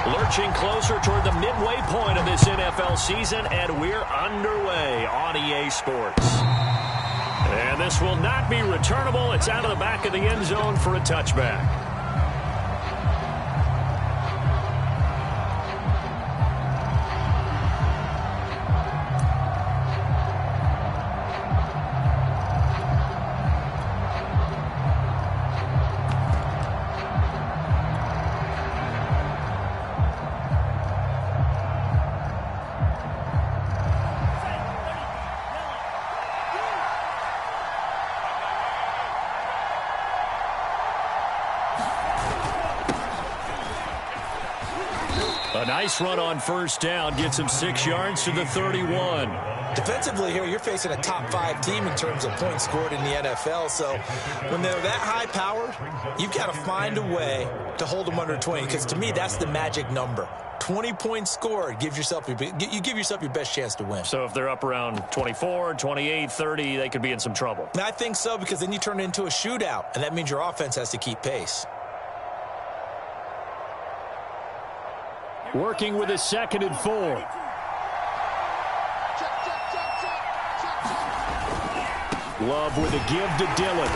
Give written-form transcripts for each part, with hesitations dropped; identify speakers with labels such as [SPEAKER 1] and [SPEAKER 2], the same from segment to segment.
[SPEAKER 1] Lurching closer toward the midway point of this NFL season, and we're underway on EA Sports. And this will not be returnable. It's out of the back of the end zone for a touchback. A nice run on first down gets him 6 yards to the 31.
[SPEAKER 2] Defensively here, you're facing a top-5 team in terms of points scored in the NFL. So when they're that high-powered, you've got to find a way to hold them under 20. Because to me, that's the magic number. 20 points scored gives yourself you give yourself your best chance to win.
[SPEAKER 1] So if they're up around 24, 28, 30, they could be in some trouble.
[SPEAKER 2] And I think so, because then you turn it into a shootout, and that means your offense has to keep pace.
[SPEAKER 1] Working with a 2nd and 4. Love with a give to Dillon.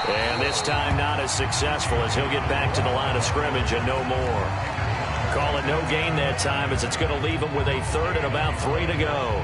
[SPEAKER 1] And this time not as successful, as he'll get back to the line of scrimmage and no more. Call it no gain that time, as it's going to leave him with a 3rd and about 3 to go.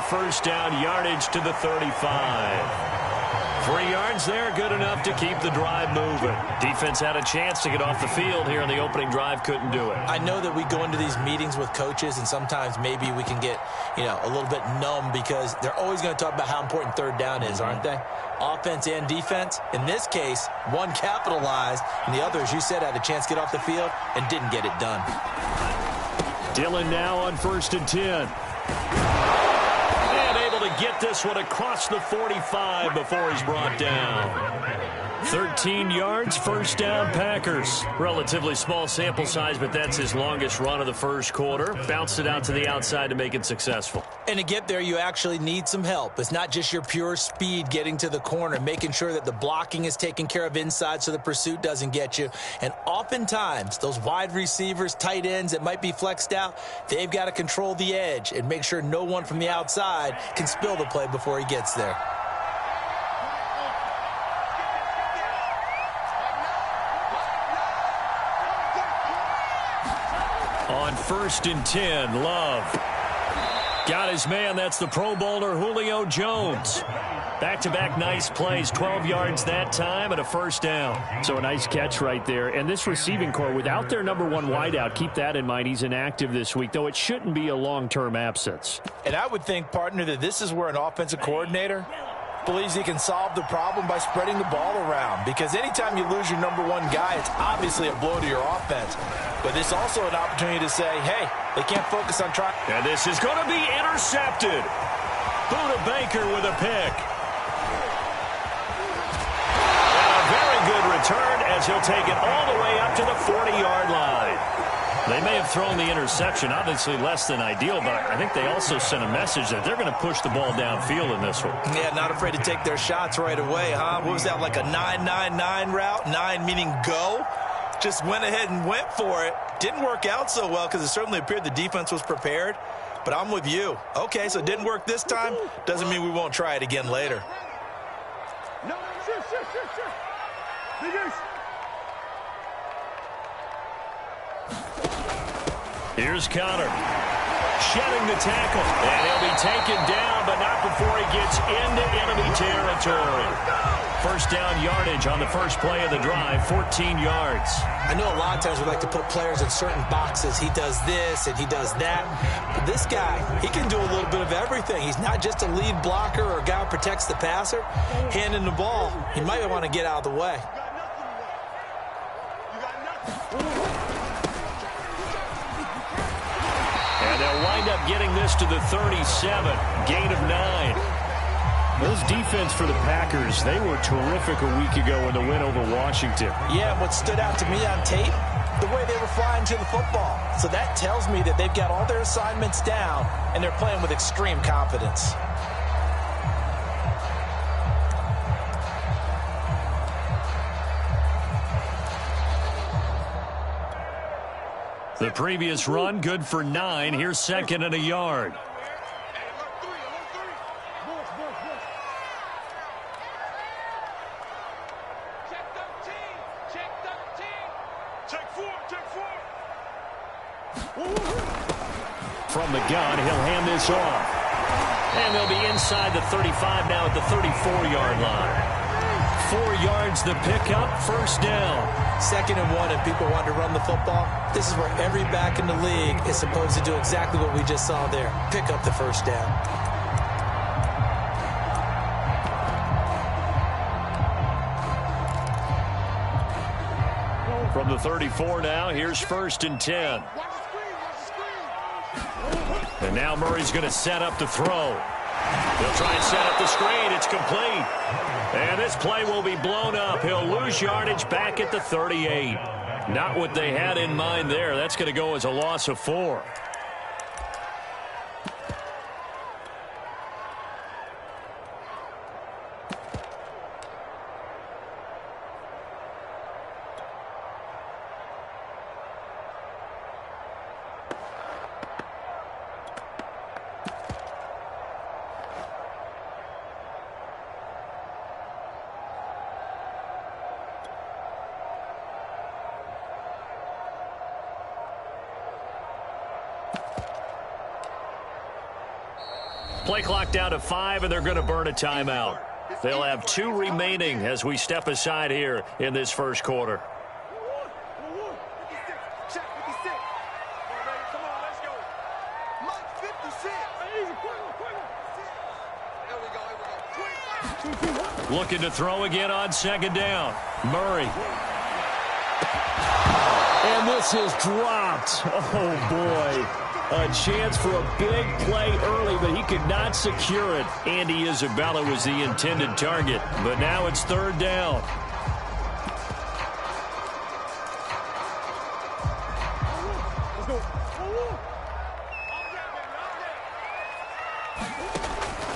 [SPEAKER 1] First down yardage to the 35. 3 yards there, good enough to keep the drive moving. Defense had a chance to get off the field here in the opening drive, couldn't do it.
[SPEAKER 2] I know that we go into these meetings with coaches, and sometimes maybe we can get, a little bit numb, because they're always going to talk about how important 3rd down is, aren't they? Offense and defense. In this case, one capitalized, and the other, as you said, had a chance to get off the field and didn't get it done.
[SPEAKER 1] Dillon now on 1st and 10. To get this one across the 45 before he's brought down. 13 yards, first down, Packers. Relatively small sample size, but that's his longest run of the first quarter. Bounced it out to the outside to make it successful.
[SPEAKER 2] And to get there, you actually need some help. It's not just your pure speed getting to the corner, making sure that the blocking is taken care of inside so the pursuit doesn't get you. And oftentimes, those wide receivers, tight ends that might be flexed out, they've got to control the edge and make sure no one from the outside can spill the play before he gets there.
[SPEAKER 1] On 1st and 10, Love. Got his man, that's the Pro Bowler Julio Jones. Back-to-back nice plays, 12 yards that time and a first down. So a nice catch right there. And this receiving core, without their number 1 wideout, keep that in mind. He's inactive this week, though it shouldn't be a long-term absence.
[SPEAKER 2] And I would think, partner, that this is where an offensive coordinator believes he can solve the problem by spreading the ball around. Because anytime you lose your number 1 guy, it's obviously a blow to your offense. But it's also an opportunity to say, hey, they can't focus on trying.
[SPEAKER 1] And this is going to be intercepted. Buda Baker with a pick. And a very good return, as he'll take it all the way up to the 40-yard line. They may have thrown the interception, obviously less than ideal, but I think they also sent a message that they're going to push the ball downfield in this one.
[SPEAKER 2] Yeah, not afraid to take their shots right away, huh? What was that, like a 9-9-9 route? 9 meaning go? Just went ahead and went for it. Didn't work out so well because it certainly appeared the defense was prepared. But I'm with you. Okay, so it didn't work this time. Doesn't mean we won't try it again later.
[SPEAKER 3] No, sure. Figures.
[SPEAKER 1] Here's Connor. shedding the tackle. And he'll be taken down, but not before he gets into enemy territory. First down yardage on the first play of the drive, 14 yards.
[SPEAKER 2] I know a lot of times we like to put players in certain boxes. He does this and he does that. But this guy, he can do a little bit of everything. He's not just a lead blocker or a guy who protects the passer. Handing the ball, he might want to get out of the way.
[SPEAKER 1] And they'll wind up getting this to the 37, gain of 9. Those defense for the Packers, they were terrific a week ago in the win over Washington.
[SPEAKER 2] Yeah, what stood out to me on tape, the way they were flying to the football. So that tells me that they've got all their assignments down, and they're playing with extreme confidence.
[SPEAKER 1] The previous run, good for 9. Here's second and a yard. From the gun, he'll hand this off. And they'll be inside the 35 now at the 34-yard line. 4 yards the pickup, first down.
[SPEAKER 2] 2nd and 1, and people want to run the football. This is where every back in the league is supposed to do exactly what we just saw there. Pick up the first down.
[SPEAKER 1] From the 34 now, here's 1st and 10. And now Murray's going to set up the throw. He'll try and set up the screen. It's complete. And this play will be blown up. He'll lose yardage back at the 38. Not what they had in mind there. That's going to go as a loss of 4. Play clock down to 5, and they're going to burn a timeout. They'll have 2 remaining as we step aside here in this first quarter. Looking to throw again on 2nd down. Murray. And this is dropped. Oh, boy. A chance for a big play early, but he could not secure it. Andy Isabella was the intended target, but now it's 3rd down.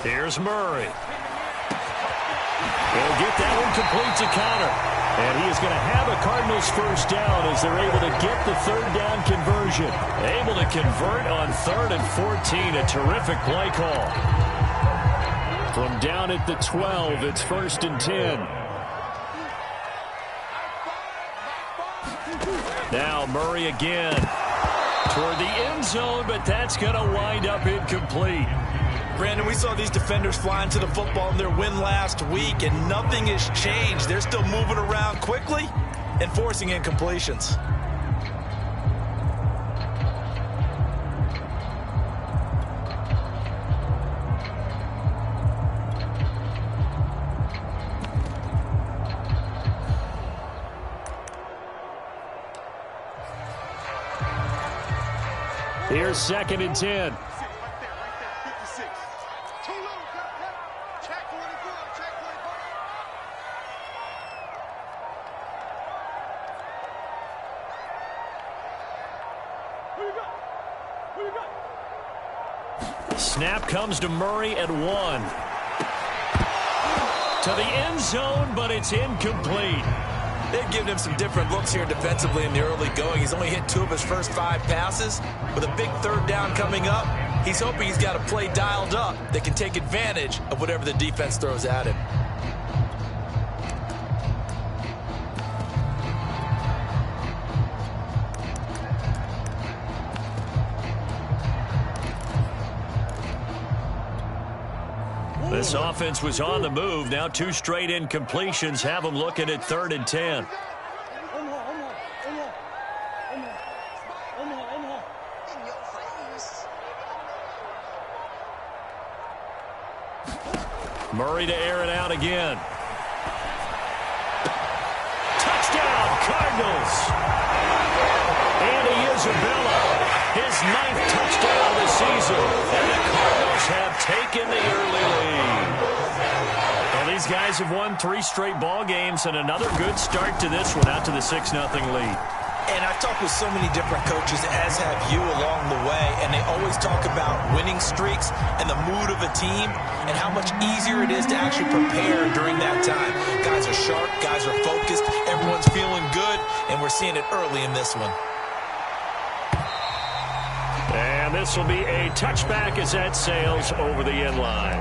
[SPEAKER 1] Here's Murray. He'll get that one complete to Connor. And he is going to have a Cardinals first down as they're able to get the 3rd down conversion. Able to convert on 3rd and 14. A terrific play call. From down at the 12, it's 1st and 10. Now Murray again toward the end zone, but that's going to wind up incomplete.
[SPEAKER 2] Brandon, we saw these defenders flying to the football in their win last week, and nothing has changed. They're still moving around quickly and forcing incompletions.
[SPEAKER 1] Here's 2nd and 10. Snap comes to Murray at 1. To the end zone, but it's incomplete.
[SPEAKER 2] They've given him some different looks here defensively in the early going. He's only hit 2 of his first 5 passes. With a big 3rd down coming up, he's hoping he's got a play dialed up that can take advantage of whatever the defense throws at him.
[SPEAKER 1] This offense was on the move. Now 2 straight incompletions have them looking at 3rd and 10. Murray to air it out again. Touchdown, Cardinals. Andy Isabella, his 9th touchdown of the season. And the Cardinals have taken the early lead. Well, these guys have won 3 straight ball games and another good start to this one out to the 6-0 lead.
[SPEAKER 2] And I've talked with so many different coaches, as have you, along the way, and they always talk about winning streaks and the mood of a team and how much easier it is to actually prepare during that time. Guys are sharp, guys are focused, everyone's feeling good, and we're seeing it early in this one.
[SPEAKER 1] And this will be a touchback as that sails over the end line.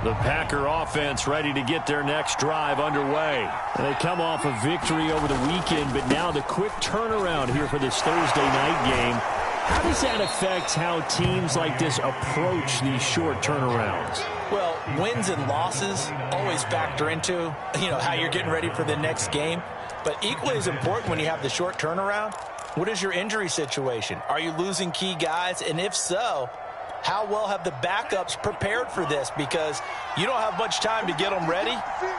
[SPEAKER 1] The Packer offense ready to get their next drive underway. They come off a victory over the weekend, but now the quick turnaround here for this Thursday night game. How does that affect how teams like this approach these short turnarounds?
[SPEAKER 2] Well, wins and losses always factor into, how you're getting ready for the next game. But equally as important when you have the short turnaround, what is your injury situation? Are you losing key guys? And if so, how well have the backups prepared for this? Because you don't have much time to get them ready.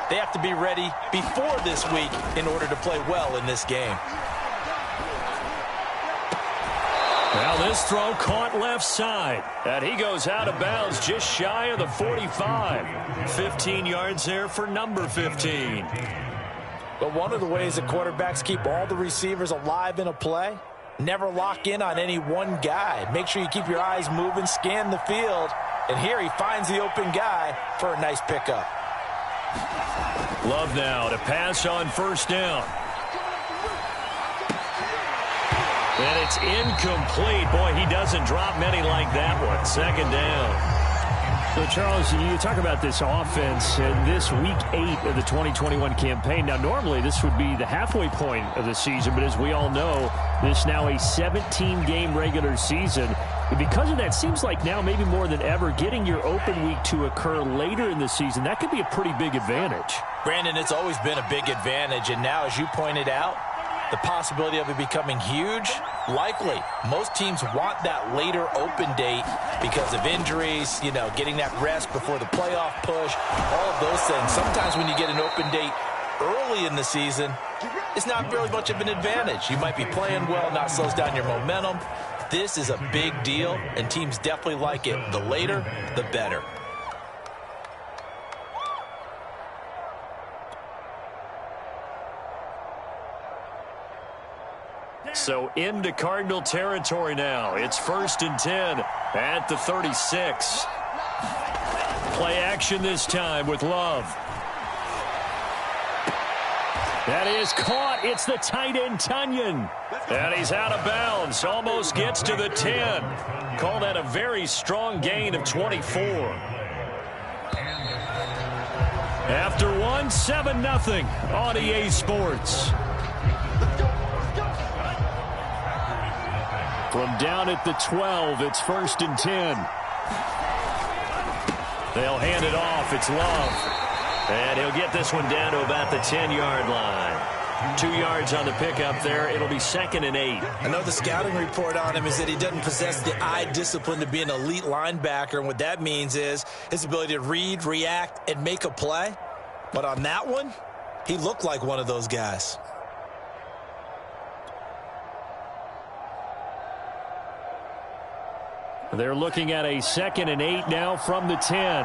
[SPEAKER 2] They have to be ready before this week in order to play well in this game.
[SPEAKER 1] Well, this throw caught left side. And he goes out of bounds just shy of the 45. 15 yards there for number 15.
[SPEAKER 2] But one of the ways that quarterbacks keep all the receivers alive in a play, never lock in on any one guy. Make sure you keep your eyes moving, scan the field. And here he finds the open guy for a nice pickup.
[SPEAKER 1] Love now to pass on 1st down. And it's incomplete. Boy, he doesn't drop many like that one. 2nd down.
[SPEAKER 4] So, Charles, you talk about this offense in this Week 8 of the 2021 campaign. Now, normally this would be the halfway point of the season, but as we all know, this now a 17-game regular season. And because of that, seems like now maybe more than ever, getting your open week to occur later in the season, that could be a pretty big advantage.
[SPEAKER 2] Brandon, it's always been a big advantage, and now, as you pointed out, the possibility of it becoming huge, likely. Most teams want that later open date because of injuries, getting that rest before the playoff push, all of those things. Sometimes when you get an open date early in the season, it's not really much of an advantage. You might be playing well, not slows down your momentum. This is a big deal, and teams definitely like it. The later, the better.
[SPEAKER 1] So into Cardinal territory now. It's 1st and 10 at the 36. Play action this time with Love. That is caught. It's the tight end, Tunyon. And he's out of bounds. Almost gets to the 10. Call that a very strong gain of 24. After 7-0 on EA Sports. From down at the 12, it's 1st and 10. They'll hand it off. It's Love. And he'll get this one down to about the 10-yard line. 2 yards on the pickup there. It'll be 2nd and 8.
[SPEAKER 2] I know the scouting report on him is that he doesn't possess the eye discipline to be an elite linebacker. And what that means is his ability to read, react, and make a play. But on that one, he looked like one of those guys.
[SPEAKER 4] They're looking at a 2nd and 8 now from the 10.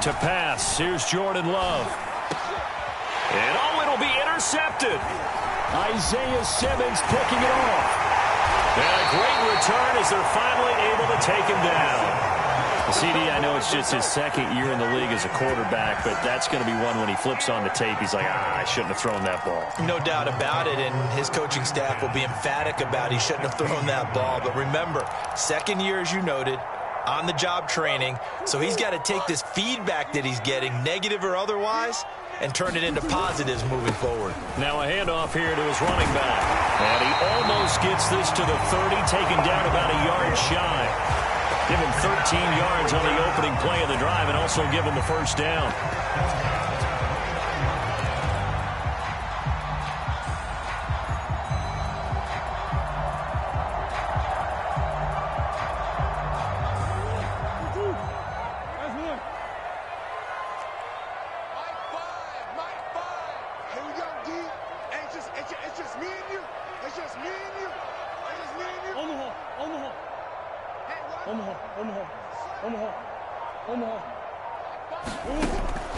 [SPEAKER 1] To pass, here's Jordan Love. And it'll be intercepted.
[SPEAKER 4] Isaiah Simmons picking it off.
[SPEAKER 1] And a great return as they're finally able to take him down. CD, I know it's just his 2nd year in the league as a quarterback, but that's going to be one when he flips on the tape. He's like, I shouldn't have thrown that ball.
[SPEAKER 2] No doubt about it, and his coaching staff will be emphatic about he shouldn't have thrown that ball. But remember, 2nd year, as you noted, on-the-job training, so he's got to take this feedback that he's getting, negative or otherwise, and turn it into positives moving forward.
[SPEAKER 1] Now a handoff here to his running back. And he almost gets this to the 30, taken down about a yard shy. Give him 13 yards on the opening play of the drive and also give him a first down.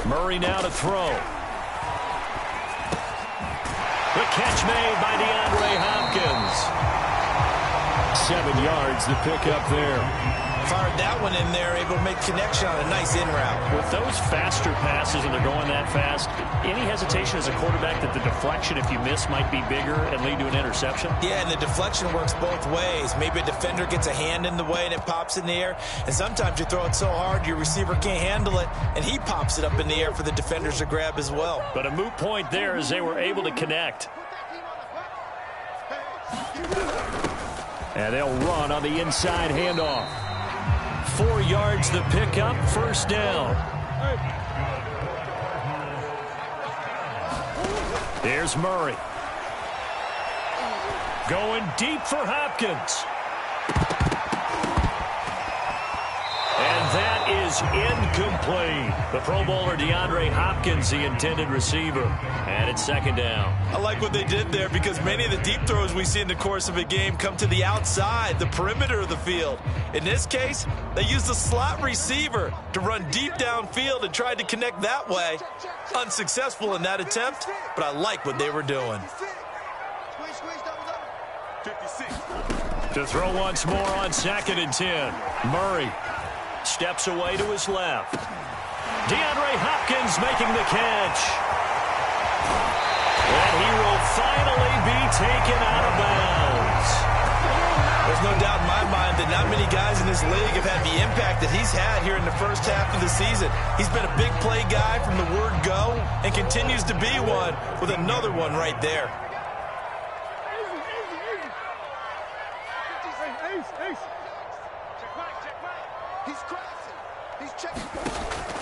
[SPEAKER 1] Murray now to throw. The catch made by DeAndre Hopkins. 7 yards, the pickup there.
[SPEAKER 2] Fired that one in there, able to make connection on a nice in route.
[SPEAKER 1] With those faster passes and they're going that fast, any hesitation as a quarterback that the deflection, if you miss, might be bigger and lead to an interception?
[SPEAKER 2] Yeah, and the deflection works both ways. Maybe a defender gets a hand in the way and it pops in the air. And sometimes you throw it so hard your receiver can't handle it, and he pops it up in the air for the defenders to grab as well.
[SPEAKER 1] But a moot point there as they were able to connect. And they'll run on the inside handoff. 4 yards the pickup, first down. Here's Murray. Going deep for Hopkins. And that is incomplete. The Pro Bowler DeAndre Hopkins, the intended receiver. And it's second down.
[SPEAKER 2] I like what they did there because many of the deep throws we see in the course of a game come to the outside, the perimeter of the field. In this case, they used the slot receiver to run deep downfield and tried to connect that way. Unsuccessful in that attempt, but I like what they were doing.
[SPEAKER 3] 56.
[SPEAKER 1] To throw once more on 2nd and 10. Murray steps away to his left. DeAndre Hopkins making the catch. And he will finally be taken out of bounds.
[SPEAKER 2] There's no doubt in my mind that not many guys in this league have had the impact that he's had here in the first half of the season. He's been a big play guy from the word go and continues to be one with another one right there.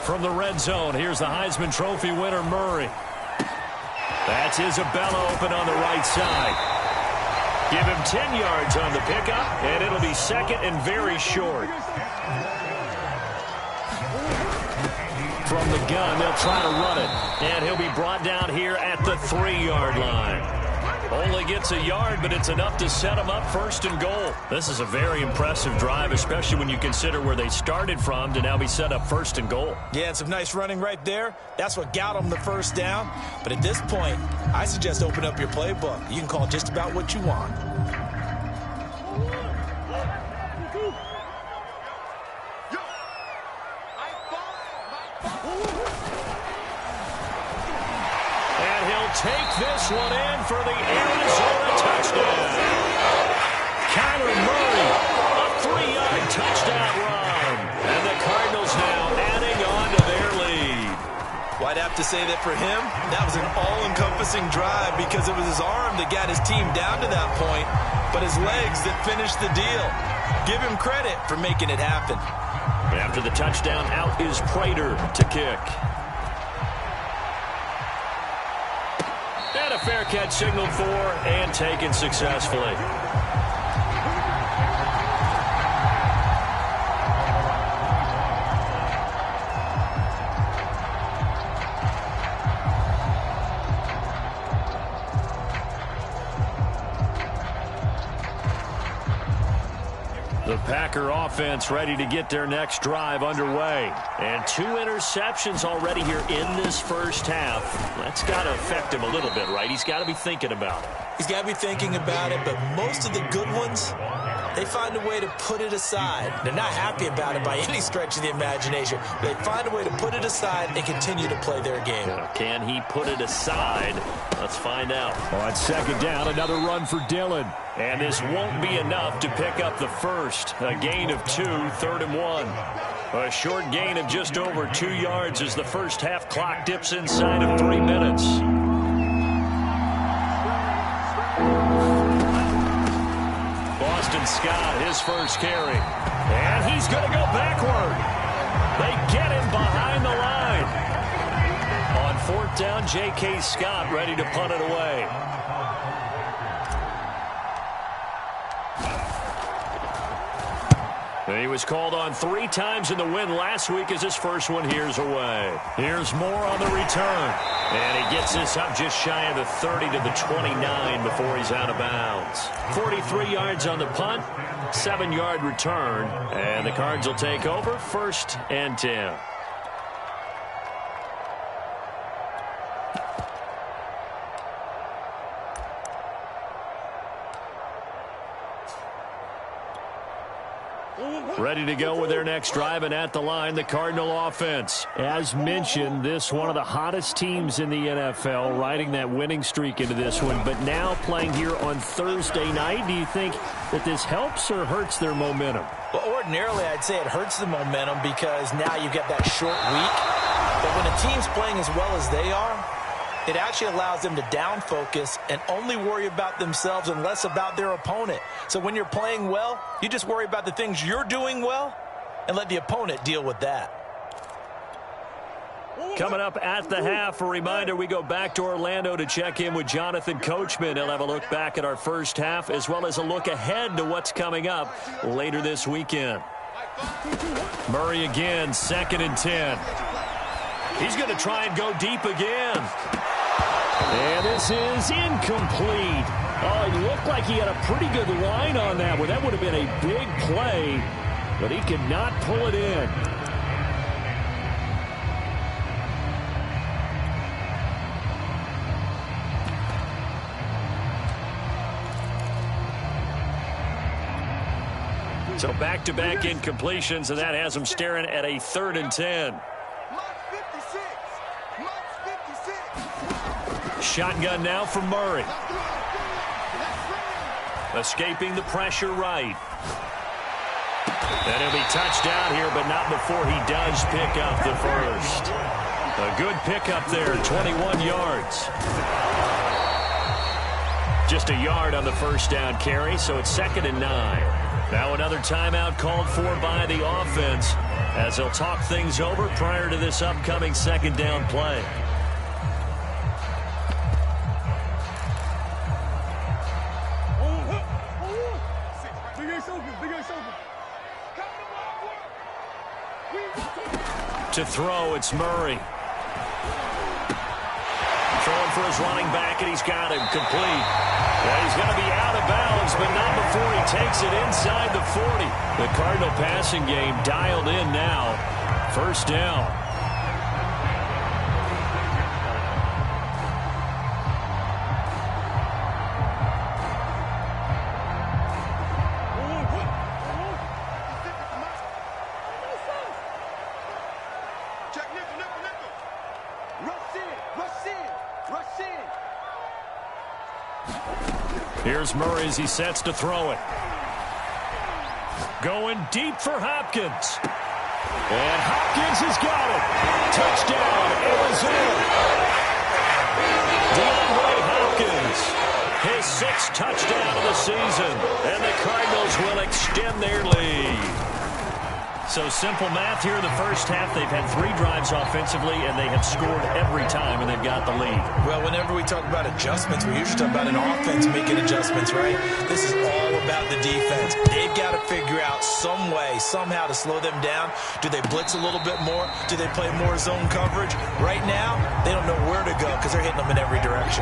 [SPEAKER 1] From the red zone, here's the Heisman Trophy winner, Murray. That's Isabella open on the right side. Give him 10 yards on the pickup, and it'll be second and very short. From the gun, they'll try to run it. And he'll be brought down here at the 3-yard line. Only gets a yard, but it's enough to set him up first and goal. This is a very impressive drive, especially when you consider where they started from to now be set up first and goal.
[SPEAKER 2] Yeah, and some nice running right there. That's what got them the first down. But at this point, I suggest open up your playbook. You can call just about what you want.
[SPEAKER 1] Take this one in for the Arizona touchdown. Kyler Murray, a 3-yard touchdown run. And the Cardinals now adding on to their lead.
[SPEAKER 2] Well, I'd have to say that for him, that was an all-encompassing drive because it was his arm that got his team down to that point, but his legs that finished the deal. Give him credit for making it happen.
[SPEAKER 1] After the touchdown, out is Prater to kick. And a fair catch signaled for and taken successfully. The Packer offense ready to get their next drive underway. And 2 interceptions already here in this first half. That's got to affect him a little bit, right? He's got to be thinking about it.
[SPEAKER 2] He's got to be thinking about it, but most of the good ones they find a way to put it aside. They're not happy about it by any stretch of the imagination. They find a way to put it aside and continue to play their game.
[SPEAKER 1] Can he put it aside? Let's find out.
[SPEAKER 4] On second down, another run for Dillon.
[SPEAKER 1] And this won't be enough to pick up the first. A gain of 2, 3rd and 1. A short gain of just over 2 yards as the first half clock dips inside of 3 minutes. Boston Scott, his first carry. And he's going to go backward. They get him behind the line. On 4th down, J.K. Scott ready to punt it away. He was called on 3 times in the win last week as his first one here's away. Here's Moore on the return. And he gets this up just shy of the 30 to the 29 before he's out of bounds. 43 yards on the punt, 7-yard return. And the Cards will take over 1st and 10. Ready to go with their next drive, and at the line, the Cardinal offense.
[SPEAKER 4] As mentioned, this one of the hottest teams in the NFL, riding that winning streak into this one, but now playing here on Thursday night. Do you think that this helps or hurts their momentum?
[SPEAKER 2] Well, ordinarily, I'd say it hurts the momentum because now you get that short week. But when a team's playing as well as they are, it actually allows them to down focus and only worry about themselves and less about their opponent. So when you're playing well, you just worry about the things you're doing well and let the opponent deal with that.
[SPEAKER 1] Coming up at the half, a reminder, we go back to Orlando to check in with Jonathan Coachman. He'll have a look back at our first half as well as a look ahead to what's coming up later this weekend. Murray again, 2nd and 10. He's going to try and go deep again.
[SPEAKER 4] And this is incomplete. Oh, he looked like he had a pretty good line on that one. That would have been a big play, but he could not pull it in.
[SPEAKER 1] So back-to-back incompletions, and that has him staring at a 3rd and 10. Shotgun now from Murray. Escaping the pressure right. And he'll be touched down here, but not before he does pick up the first. A good pickup there, 21 yards. Just a yard on the first down carry, so it's 2nd and 9. Now another timeout called for by the offense as they'll talk things over prior to this upcoming 2nd down play. To throw, it's Murray. Throwing for his running back, and he's got him complete. Well, he's going to be out of bounds, but not before he takes it inside the 40. The Cardinal passing game dialed in now. 1st down. Here's Murray as he sets to throw it. Going deep for Hopkins. And Hopkins has got it. Touchdown, Arizona. DeAndre Hopkins, his 6th touchdown of the season. And the Cardinals will extend their lead. So simple math here in the first half. They've had 3 drives offensively, and they have scored every time, and they've got the lead.
[SPEAKER 2] Well, whenever we talk about adjustments, we usually talk about an offense making adjustments, right? This is all about the defense. They've got to figure out some way, somehow to slow them down. Do they blitz a little bit more? Do they play more zone coverage? Right now, they don't know where to go because they're hitting them in every direction.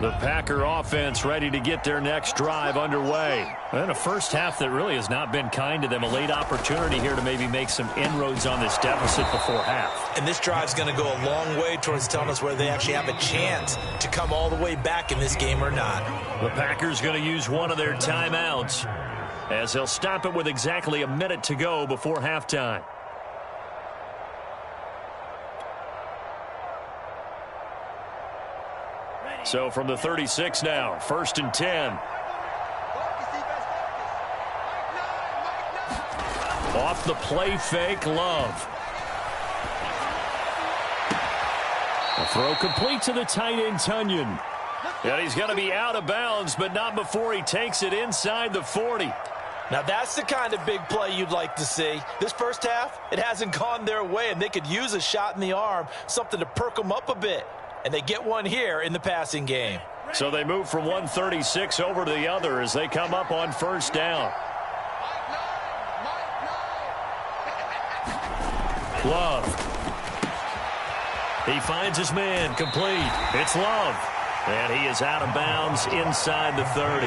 [SPEAKER 1] The Packer offense ready to get their next drive underway.
[SPEAKER 4] And a first half that really has not been kind to them. A late opportunity here to maybe make some inroads on this deficit before half.
[SPEAKER 2] And this drive's going to go a long way towards telling us whether they actually have a chance to come all the way back in this game or not.
[SPEAKER 1] The Packers going to use one of their timeouts as they'll stop it with exactly a minute to go before halftime. So from the 36 now, 1st and 10. Off the play fake, Love. A throw complete to the tight end, Tunyon. And he's going to be out of bounds, but not before he takes it inside the 40.
[SPEAKER 2] Now that's the kind of big play you'd like to see. This first half, it hasn't gone their way, and they could use a shot in the arm, something to perk them up a bit. And they get one here in the passing game.
[SPEAKER 1] So they move from 136 over to the other as they come up on 1st down. Love. He finds his man, complete. It's Love. And he is out of bounds inside the 30.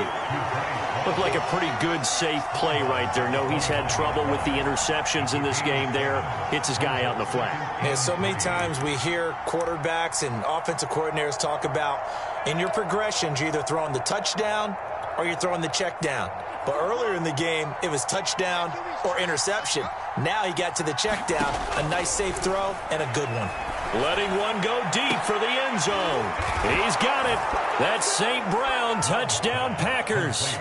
[SPEAKER 1] Looked like a pretty good, safe play right there. No, he's had trouble with the interceptions in this game there. Hits his guy out in the flat.
[SPEAKER 2] Yeah, so many times we hear quarterbacks and offensive coordinators talk about in your progressions, you're either throwing the touchdown or you're throwing the check down. But earlier in the game, it was touchdown or interception. Now he got to the check down, a nice safe throw, and a good one.
[SPEAKER 1] Letting one go deep for the end zone. He's got it. That's St. Brown, touchdown Packers.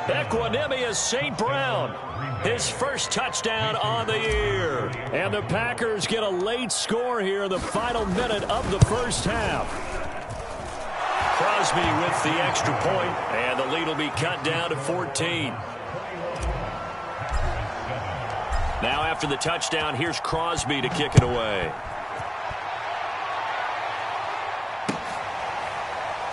[SPEAKER 1] Equanimous St. Brown, his first touchdown on the year. And the Packers get a late score here in the final minute of the first half. Crosby with the extra point, and the lead will be cut down to 14. Now after the touchdown, here's Crosby to kick it away.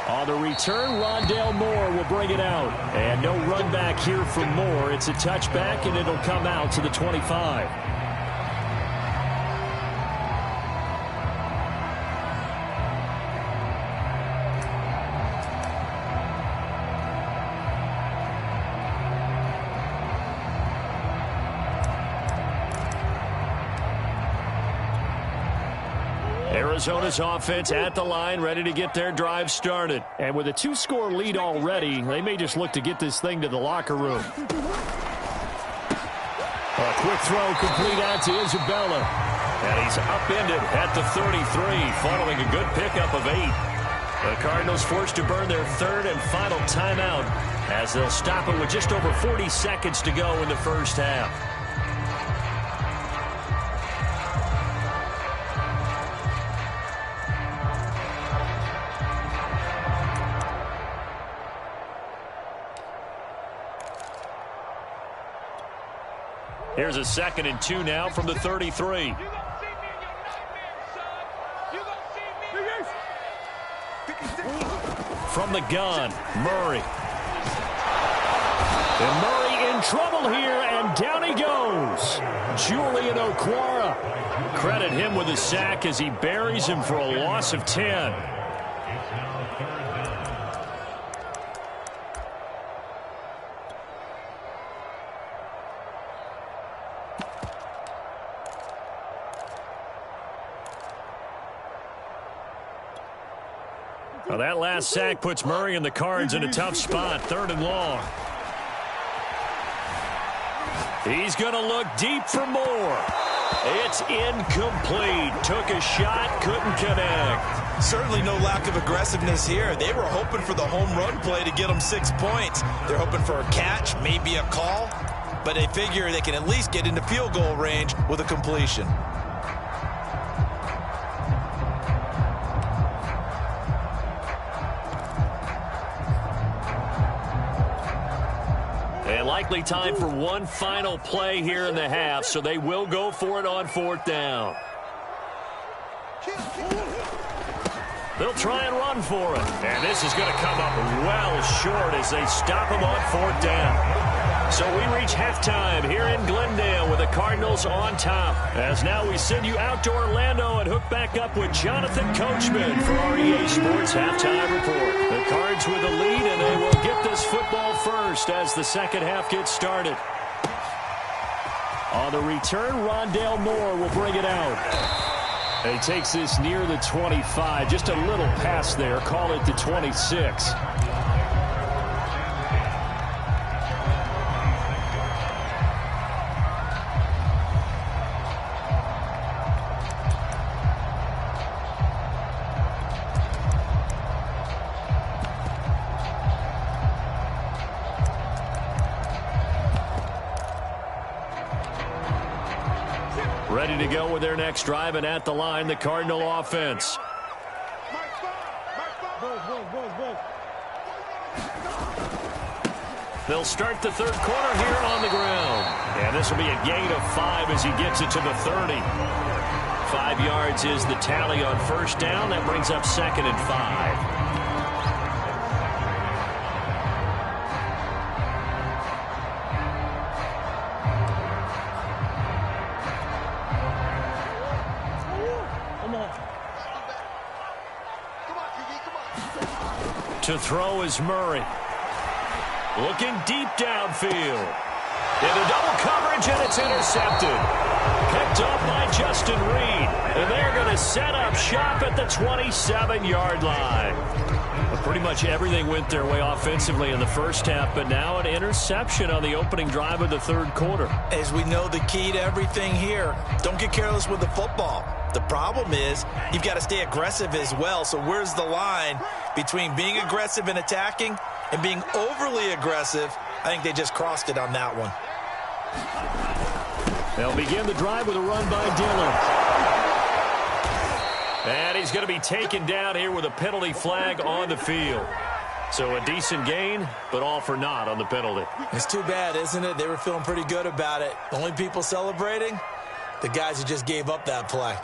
[SPEAKER 4] On the return, Rondale Moore will bring it out. And no run back here from Moore. It's a touchback, and it'll come out to the 25.
[SPEAKER 1] Arizona's offense at the line, ready to get their drive started.
[SPEAKER 4] And with a 2-score lead already, they may just look to get this thing to the locker room.
[SPEAKER 1] A quick throw complete out to Isabella. And he's upended at the 33, following a good pickup of 8. The Cardinals forced to burn their 3rd and final timeout as they'll stop it with just over 40 seconds to go in the first half. Here's a 2nd and 2 now from the 33. From the gun, Murray. And Murray in trouble here, and down he goes. Julian Okwara. Credit him with a sack as he buries him for a loss of 10. Well, that last sack puts Murray and the Cards in a tough spot, 3rd and long. He's going to look deep for more. It's incomplete. Took a shot, couldn't connect.
[SPEAKER 2] Certainly no lack of aggressiveness here. They were hoping for the home run play to get them 6 points. They're hoping for a catch, maybe a call, but they figure they can at least get into field goal range with a completion.
[SPEAKER 1] Likely time for one final play here in the half, so they will go for it on 4th down. They'll try and run for it. And this is going to come up well short as they stop him on 4th down. So we reach halftime here in Glendale with the Cardinals on top. As now we send you out to Orlando and hook back up with Jonathan Coachman for our EA Sports Halftime Report. The Cards with the lead, and they will get this football first as the second half gets started. On the return, Rondale Moore will bring it out. And he takes this near the 25. Just a little pass there. Call it the 26. Ready to go with their next drive, and at the line, the Cardinal offense. They'll start the third quarter here on the ground. And this will be a gain of 5 as he gets it to the 30. 5 yards is the tally on first down. That brings up 2nd and 5. To throw is Murray. Looking deep downfield. Into double coverage, and it's intercepted. Picked up by Justin Reed. And they're going to set up shop at the 27-yard line. But pretty much everything went their way offensively in the first half, but now an interception on the opening drive of the third quarter.
[SPEAKER 2] As we know, the key to everything here, don't get careless with the football. The problem is you've got to stay aggressive as well. So where's the line between being aggressive and attacking and being overly aggressive? I think they just crossed it on that one.
[SPEAKER 1] They'll begin the drive with a run by Dillon. And he's going to be taken down here with a penalty flag on the field. So a decent gain, but all for naught on the penalty.
[SPEAKER 2] It's too bad, isn't it? They were feeling pretty good about it. Only people celebrating, the guys who just gave up that play.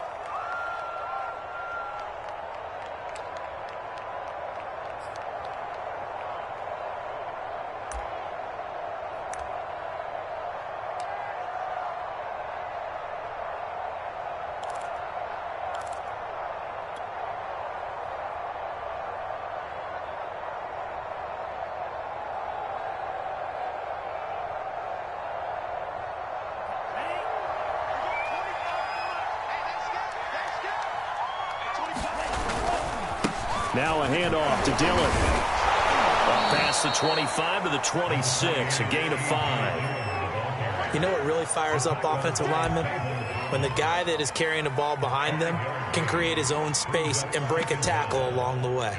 [SPEAKER 1] Now a handoff to Dillon. Up past the 25 to the 26, a gain of 5.
[SPEAKER 2] You know what really fires up offensive linemen? When the guy that is carrying the ball behind them can create his own space and break a tackle along the way.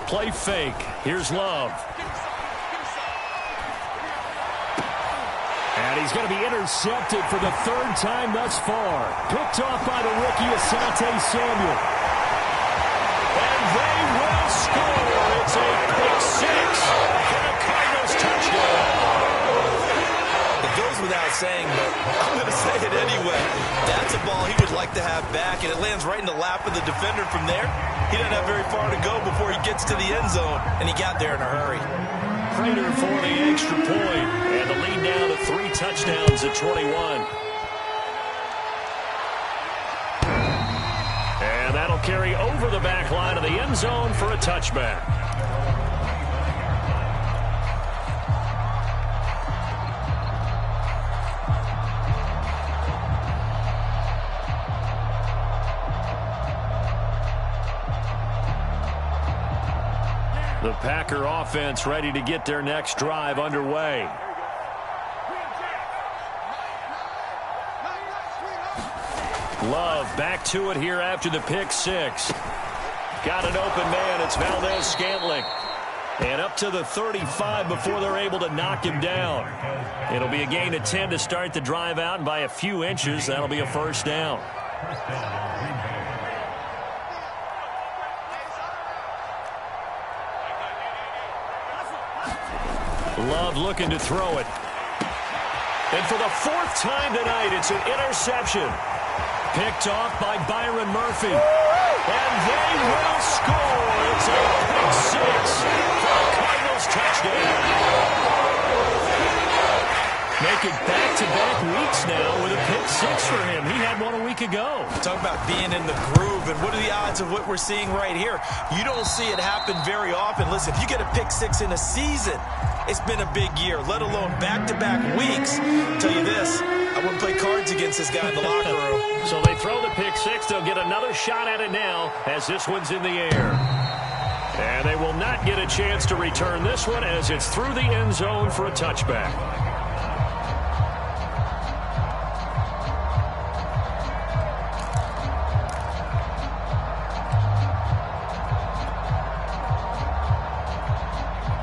[SPEAKER 1] Play fake. Here's Love. And he's going to be intercepted for the third time thus far. Picked off by the rookie Asante Samuel. And they will score. It's a pick 6 for the Cardinals touchdown.
[SPEAKER 2] It goes without saying, but I'm going to say it anyway. That's a ball he would like to have back, and it lands right in the lap of the defender from there. He doesn't have very far to go before he gets to the end zone, and he got there in a hurry.
[SPEAKER 1] Prater for the extra point, and the lead now to 3 touchdowns at 21. And that'll carry over the back line of the end zone for a touchback. The Packer offense ready to get their next drive underway. Love back to it here after the pick 6. Got an open man. It's Valdez-Scantling. And up to the 35 before they're able to knock him down. It'll be a gain of 10 to start the drive out, and by a few inches, that'll be a first down. Love looking to throw it. And for the fourth time tonight, it's an interception. Picked off by Byron Murphy. And they will score. It's a pick six for a Cardinals touchdown. Making back-to-back weeks now with a pick six for him. He had one a week ago.
[SPEAKER 2] Talk about being in the groove, and what are the odds of what we're seeing right here? You don't see it happen very often. Listen, if you get a pick six in a season, it's been a big year, let alone back-to-back weeks. I'll tell you this, I wouldn't play cards against this guy in the locker room.
[SPEAKER 1] So they throw the pick six. They'll get another shot at it now as this one's in the air. And they will not get a chance to return this one as it's through the end zone for a touchback.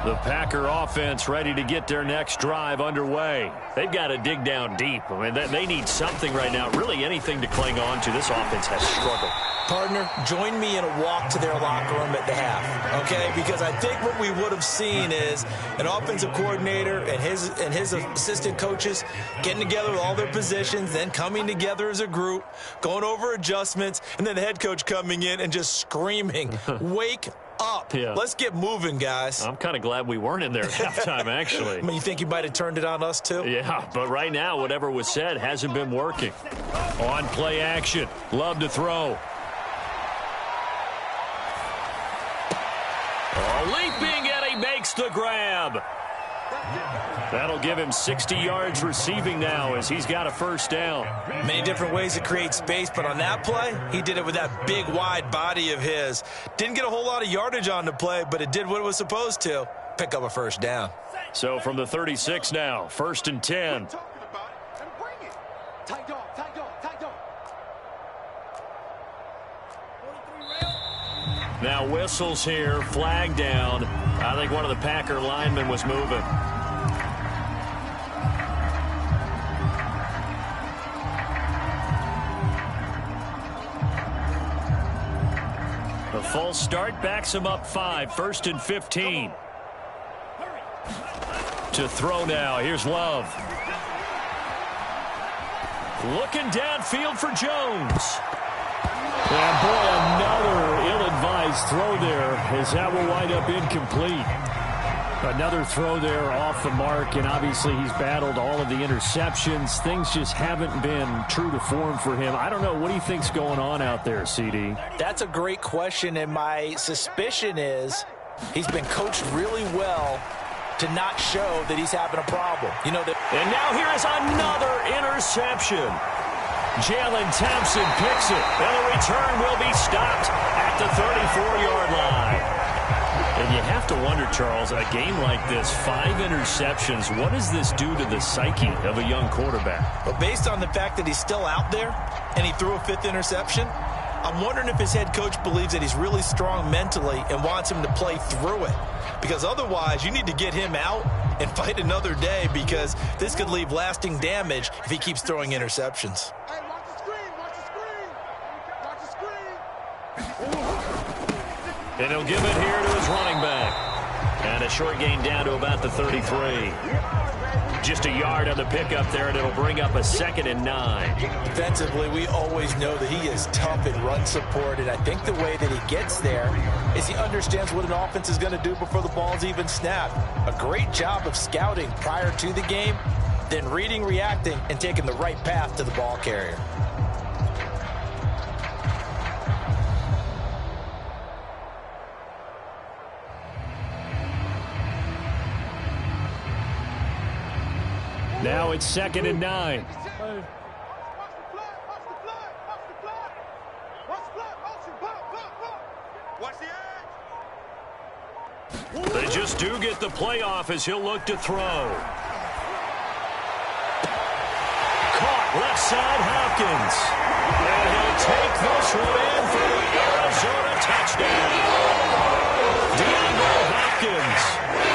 [SPEAKER 1] The Packer offense ready to get their next drive underway. They've got to dig down deep. I mean, they need something right now, really anything to cling on to. This offense has struggled.
[SPEAKER 2] Partner, join me in a walk to their locker room at the half, okay? Because I think what we would have seen is an offensive coordinator and his assistant coaches getting together with all their positions, then coming together as a group, going over adjustments, and then the head coach coming in and just screaming, wake up. Yeah. Let's get moving, guys.
[SPEAKER 1] I'm kind of glad we weren't in there at halftime, actually.
[SPEAKER 2] I mean, you think you might have turned it on us, too?
[SPEAKER 1] Yeah, but right now, whatever was said hasn't been working. On play action. Love to throw. Leaping, and he makes the grab. That'll give him 60 yards receiving now as he's got a first down.
[SPEAKER 2] Many different ways to create space, but on that play, he did it with that big, wide body of his. Didn't get a whole lot of yardage on the play, but it did what it was supposed to. Pick up a first down.
[SPEAKER 1] So from the 36 now, 1st and 10. Now whistles here, flag down. I think one of the Packer linemen was moving. The false start backs him up 5, 1st and 15. To throw now, here's Love. Looking downfield for Jones. And boy, another ill-advised throw there as that will wind up incomplete. Another throw there off the mark, and obviously he's battled all of the interceptions. Things just haven't been true to form for him. I don't know. What do you think's going on out there, CD?
[SPEAKER 2] That's a great question, and my suspicion is he's been coached really well to not show that he's having a problem. You know that.
[SPEAKER 1] And now here is another interception. Jalen Thompson picks it, and the return will be stopped at the 34-yard line. And you have to wonder, Charles, a game like this, 5 interceptions, what does this do to the psyche of a young quarterback?
[SPEAKER 2] Well, based on the fact that he's still out there and he threw a 5th interception, I'm wondering if his head coach believes that he's really strong mentally and wants him to play through it. Because otherwise, you need to get him out and fight another day, because this could leave lasting damage if he keeps throwing interceptions.
[SPEAKER 1] And he'll give it here to his running back. And a short gain down to about the 33. Just a yard on the pickup there, and it'll bring up a 2nd and 9.
[SPEAKER 2] Defensively, we always know that he is tough in run support, and I think the way that he gets there is he understands what an offense is going to do before the ball's even snapped. A great job of scouting prior to the game, then reading, reacting, and taking the right path to the ball carrier.
[SPEAKER 1] Now it's 2nd and 9. They just do get the playoff as he'll look to throw. Caught left side Hopkins. And he'll take this one in for the Arizona touchdown. DeAndre Hopkins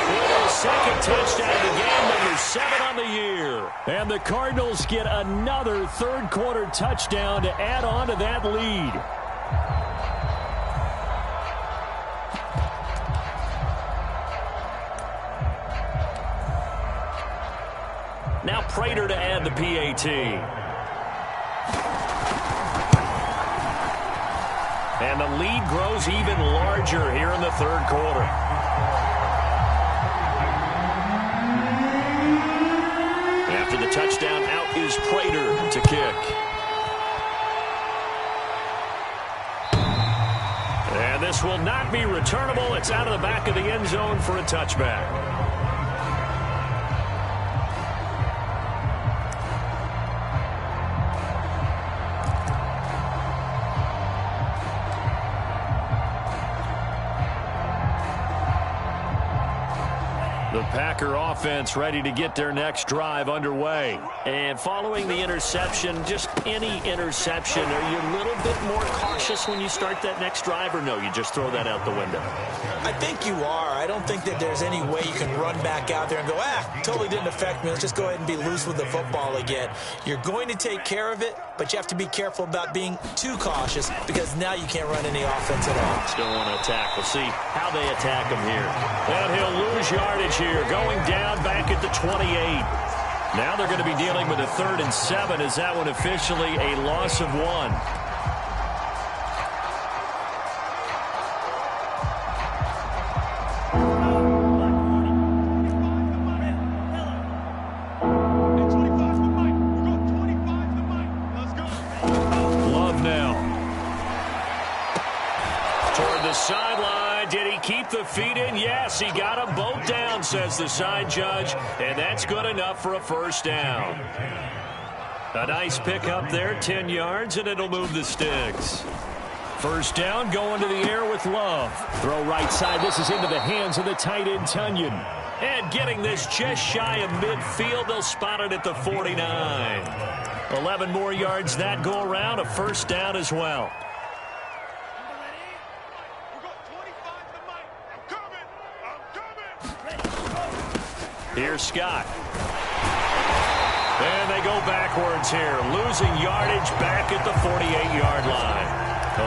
[SPEAKER 1] with his 2nd touchdown of the game, number 7 on the year. And the Cardinals get another 3rd quarter touchdown to add on to that lead. Now Prater to add the PAT. And the lead grows even larger here in the third quarter. After the touchdown, out is Prater to kick. And this will not be returnable. It's out of the back of the end zone for a touchback. The Packer offense ready to get their next drive underway. And following the interception, just any interception, are you a little bit more cautious when you start that next drive, or no, you just throw that out the window?
[SPEAKER 2] I think you are. I don't think that there's any way you can run back out there and go, totally didn't affect me. Let's just go ahead and be loose with the football again. You're going to take care of it, but you have to be careful about being too cautious because now you can't run any offense at all.
[SPEAKER 1] Still want to attack. We'll see how they attack him here. And he'll lose yardage here, going down back at the 28. Now they're going to be dealing with a 3rd and 7. Is that one officially a loss of 1? The feet in, yes, he got them both down, says the side judge, and that's good enough for a first down. A nice pickup there, 10 yards, and it'll move the sticks. First down, going to the air with Love. Throw right side, this is into the hands of the tight end, Tunyon. And getting this just shy of midfield, they'll spot it at the 49. 11 more yards that go around, a first down as well. Here's Scott. And they go backwards here, losing yardage back at the 48-yard line.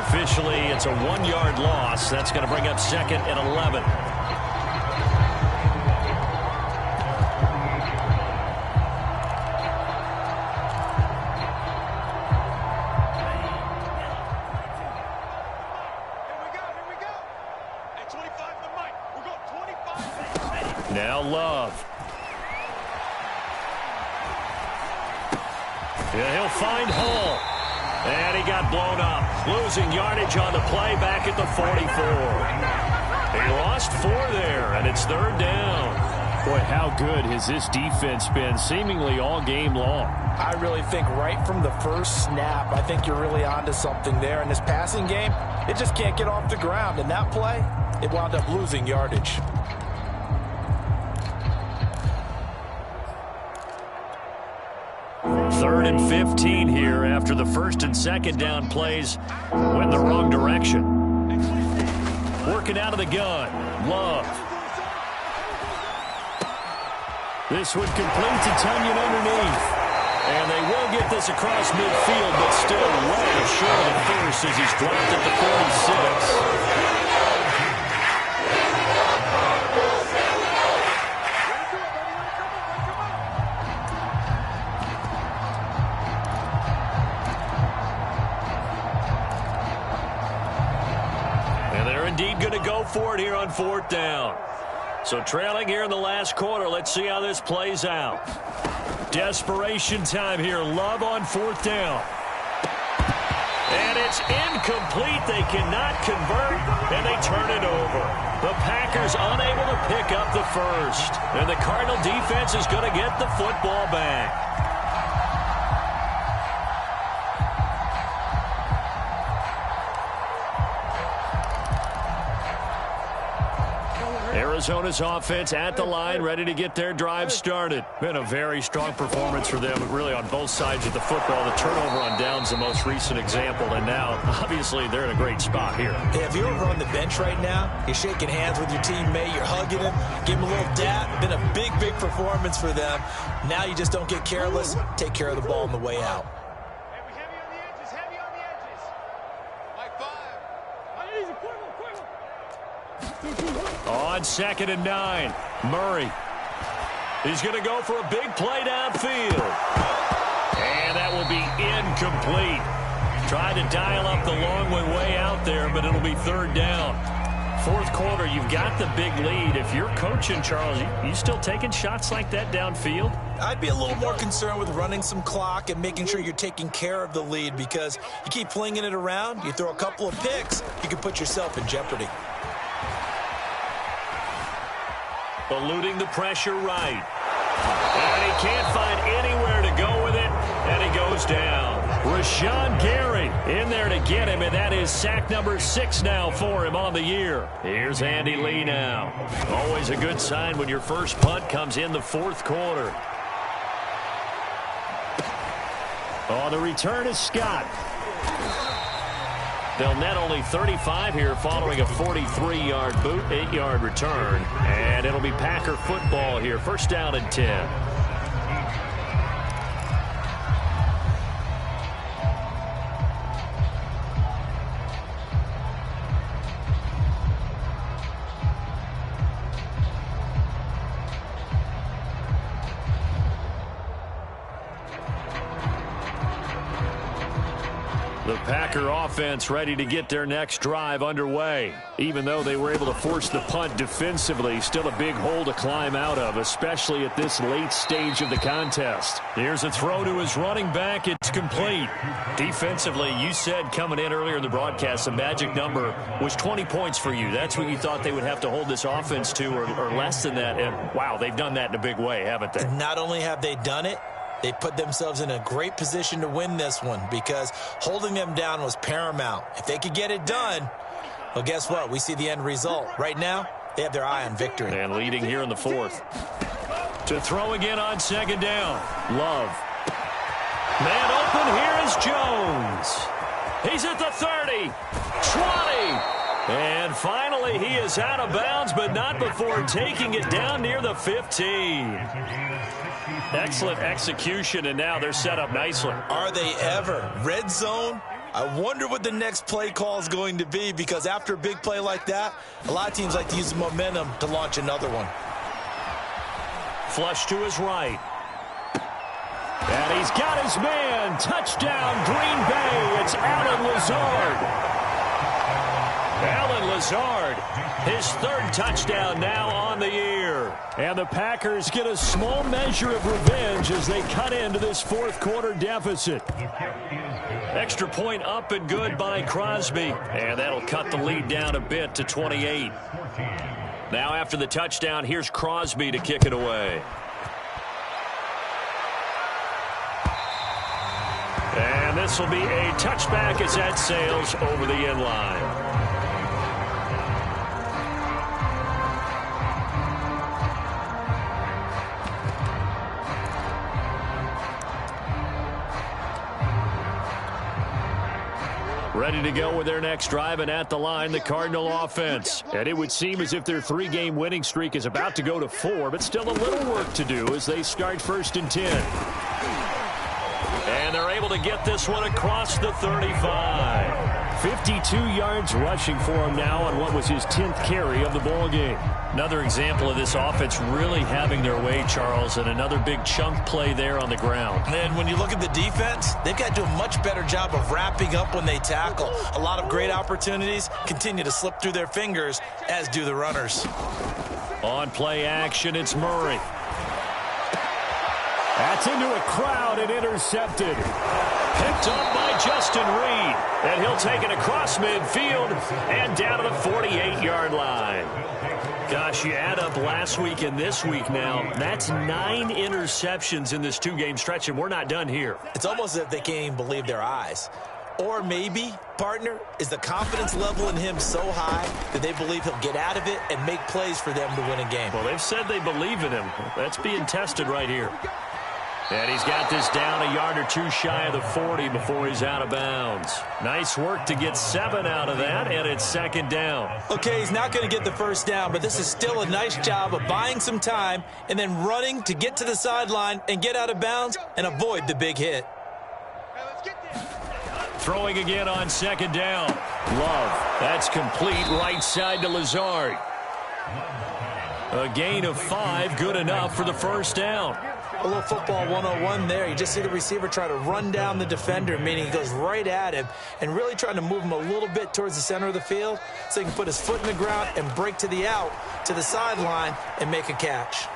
[SPEAKER 1] Officially, it's a 1-yard loss. That's going to bring up 2nd and 11. Now Love. Yeah, he'll find Hall. And he got blown up. Losing yardage on the play back at the 44. He lost 4 there, and it's 3rd down.
[SPEAKER 4] Boy, how good has this defense been seemingly all game long?
[SPEAKER 2] I really think right from the first snap, I think you're really onto something there. In this passing game, it just can't get off the ground. In that play, it wound up losing yardage.
[SPEAKER 1] 3rd and 15 here after the 1st and 2nd down plays went the wrong direction. Working out of the gun, Love. This would complete to Tunyon underneath. And they will get this across midfield, but still way short of first as he's dropped at the 46. Indeed going to go for it here on 4th down. So trailing here in the last quarter. Let's see how this plays out. Desperation time here. Love on 4th down. And it's incomplete. They cannot convert, and they turn it over. The Packers unable to pick up the first. And the Cardinal defense is going to get the football back. Arizona's offense at the line, ready to get their drive started. Been a very strong performance for them, really on both sides of the football. The turnover on downs, the most recent example, and now, obviously, they're in a great spot here.
[SPEAKER 2] Yeah, if you're over on the bench right now, you're shaking hands with your teammate, you're hugging him, give him a little dap. Been a big, big performance for them. Now you just don't get careless. Take care of the ball on the way out. On 2nd and 9, Murray.
[SPEAKER 1] He's going to go for a big play downfield. And that will be incomplete. Tried to dial up the long way out there, but it'll be third down. Fourth quarter, you've got the big lead. If you're coaching, Charles, you still taking shots like that downfield?
[SPEAKER 2] I'd be a little more concerned with running some clock and making sure you're taking care of the lead, because you keep flinging it around, you throw a couple of picks, you can put yourself in jeopardy.
[SPEAKER 1] Eluding the pressure right. And he can't find anywhere to go with it, and he goes down. Rashawn Gary in there to get him, and that is sack number 6 now for him on the year. Here's Andy Lee now. Always a good sign when your first punt comes in the fourth quarter. On the return is Scott. They'll net only 35 here following a 43-yard boot, 8-yard return. And it'll be Packer football here. First down and 10. The Packer offense ready to get their next drive underway. Even though they were able to force the punt defensively, still a big hole to climb out of, especially at this late stage of the contest. Here's a throw to his running back. It's complete. Defensively, you said coming in earlier in the broadcast, the magic number was 20 points for you. That's what you thought they would have to hold this offense to, or less than that. And, wow, they've done that in a big way, haven't they?
[SPEAKER 2] Not only have they done it, they put themselves in a great position to win this one, because holding them down was paramount. If they could get it done, well, guess what? We see the end result. Right now, they have their eye on victory.
[SPEAKER 1] And leading here in the fourth. To throw again on second down. Love. Man open, here is Jones. He's at the 30, 20. And finally, he is out of bounds, but not before taking it down near the 15. Excellent execution, and now they're set up nicely.
[SPEAKER 2] Are they ever? Red zone? I wonder what the next play call is going to be, because after a big play like that, a lot of teams like to use the momentum to launch another one.
[SPEAKER 1] Flush to his right. And he's got his man. Touchdown, Green Bay. It's Allen Lazard. Allen Lazard, his third touchdown now on the year. And the Packers get a small measure of revenge as they cut into this fourth quarter deficit. Extra point up and good by Crosby. And that'll cut the lead down a bit to 28. Now after the touchdown, here's Crosby to kick it away. And this will be a touchback as that sails over the end line. Ready to go with their next drive, and at the line, the Cardinal offense. And it would seem as if their 3-game winning streak is about to go to 4, but still a little work to do as they start first and 10. And they're able to get this one across the 35. 52 yards rushing for him now on what was his 10th carry of the ball game. Another example of this offense really having their way, Charles, and another big chunk play there on the ground.
[SPEAKER 2] And when you look at the defense, they've got to do a much better job of wrapping up when they tackle. A lot of great opportunities continue to slip through their fingers, as do the runners.
[SPEAKER 1] On play action, it's Murray. That's into a crowd and intercepted. Picked up by Justin Reed. And he'll take it across midfield and down to the 48-yard line. Gosh, you add up last week and this week now, that's 9 interceptions in this 2-game stretch, and we're not done here.
[SPEAKER 2] It's almost as if they can't even believe their eyes. Or maybe, partner, is the confidence level in him so high that they believe he'll get out of it and make plays for them to win a game.
[SPEAKER 1] Well, they've said they believe in him. That's being tested right here. And he's got this down a yard or 2 shy of the 40 before he's out of bounds. Nice work to get 7 out of that, and it's second down.
[SPEAKER 2] Okay, he's not going to get the first down, but this is still a nice job of buying some time and then running to get to the sideline and get out of bounds and avoid the big hit.
[SPEAKER 1] Throwing again on second down. Love. That's complete right side to Lazard. A gain of 5, good enough for the first down.
[SPEAKER 2] A little football 101 there. You just see the receiver try to run down the defender, meaning he goes right at him and really trying to move him a little bit towards the center of the field so he can put his foot in the ground and break to the out, to the sideline, and make a catch.